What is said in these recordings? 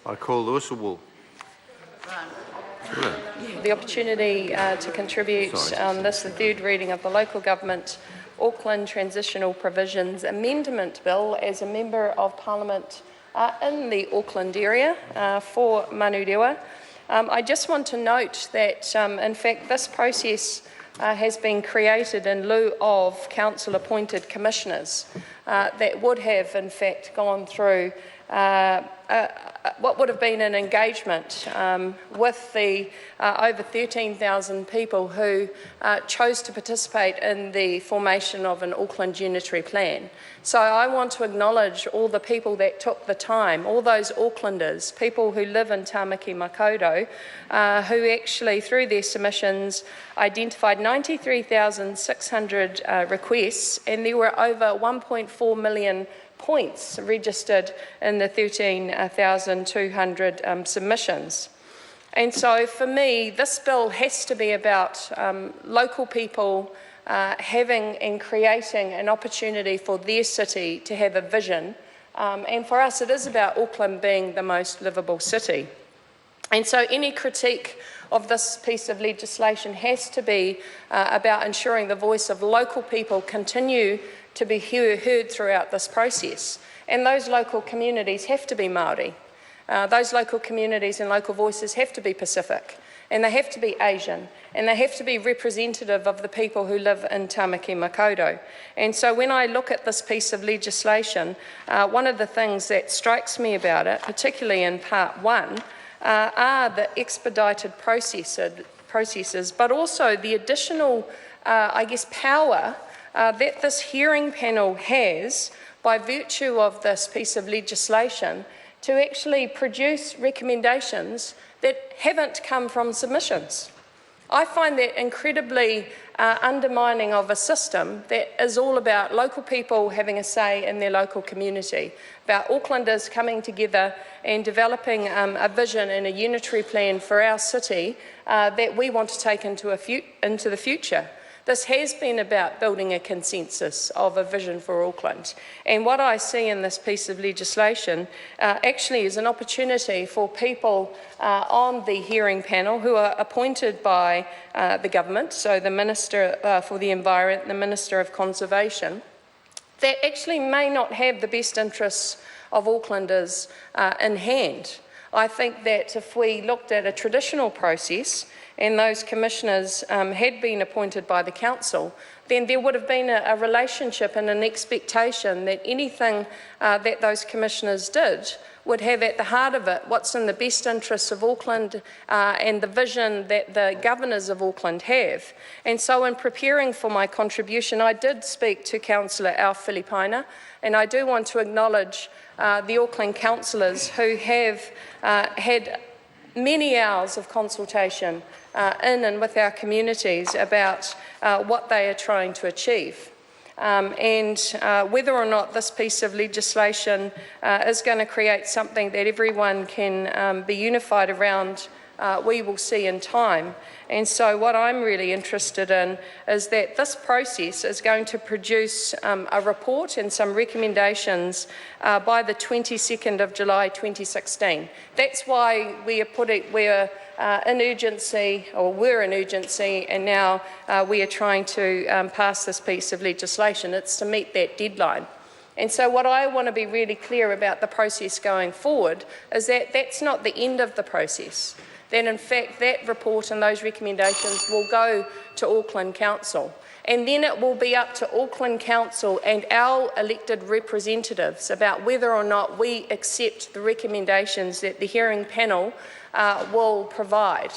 I call Lewis or Wool. The opportunity to contribute this, the third reading of the Local Government Auckland Transitional Provisions Amendment Bill as a Member of Parliament in the Auckland area for Manurewa. I just want to note that in fact this process has been created in lieu of council-appointed commissioners that would have in fact gone through what would have been an engagement with the over 13,000 people who chose to participate in the formation of an Auckland unitary plan. So I want to acknowledge all the people that took the time, all those Aucklanders, people who live in Tāmaki Makaurau, who actually through their submissions identified 93,600 requests, and there were over 1.4 million points registered in the 13,200 submissions. And so for me, this bill has to be about local people having and creating an opportunity for their city to have a vision. And for us, it is about Auckland being the most livable city. And so any critique of this piece of legislation has to be about ensuring the voice of local people continue to be heard throughout this process. And those local communities have to be Māori. Those local communities and local voices have to be Pacific, and they have to be Asian, and they have to be representative of the people who live in Tāmaki Makaurau. And so when I look at this piece of legislation, one of the things that strikes me about it, particularly in part one, are the expedited processes, but also the additional, power that this hearing panel has by virtue of this piece of legislation to actually produce recommendations that haven't come from submissions. I find that incredibly undermining of a system that is all about local people having a say in their local community, about Aucklanders coming together and developing a vision and a unitary plan for our city that we want to take into the future. This has been about building a consensus of a vision for Auckland. And what I see in this piece of legislation actually is an opportunity for people on the hearing panel who are appointed by the government, so the Minister for the Environment, the Minister of Conservation, that actually may not have the best interests of Aucklanders in hand. I think that if we looked at a traditional process and those commissioners had been appointed by the council, then there would have been a relationship and an expectation that anything that those commissioners did would have at the heart of it what's in the best interests of Auckland and the vision that the governors of Auckland have. And so in preparing for my contribution, I did speak to Councillor Al Filipaina, and I do want to acknowledge the Auckland councillors who have had many hours of consultation in and with our communities about what they are trying to achieve. And whether or not this piece of legislation is going to create something that everyone can be unified around, we will see in time. And so what I'm really interested in is that this process is going to produce a report and some recommendations by the 22nd of July 2016. That's why we're in urgency, and now we are trying to pass this piece of legislation. It's to meet that deadline. And so what I want to be really clear about the process going forward is that that's not the end of the process. Then in fact that report and those recommendations will go to Auckland Council. And then it will be up to Auckland Council and our elected representatives about whether or not we accept the recommendations that the hearing panel will provide.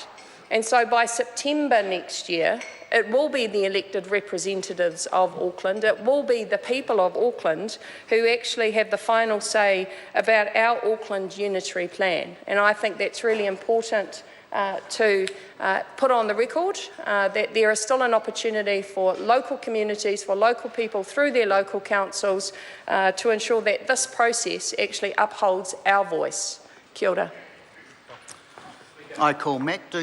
And so by September next year, it will be the elected representatives of Auckland, it will be the people of Auckland who actually have the final say about our Auckland unitary plan. And I think that's really important to put on the record that there is still an opportunity for local communities, for local people through their local councils to ensure that this process actually upholds our voice. Kia ora. I call Matt.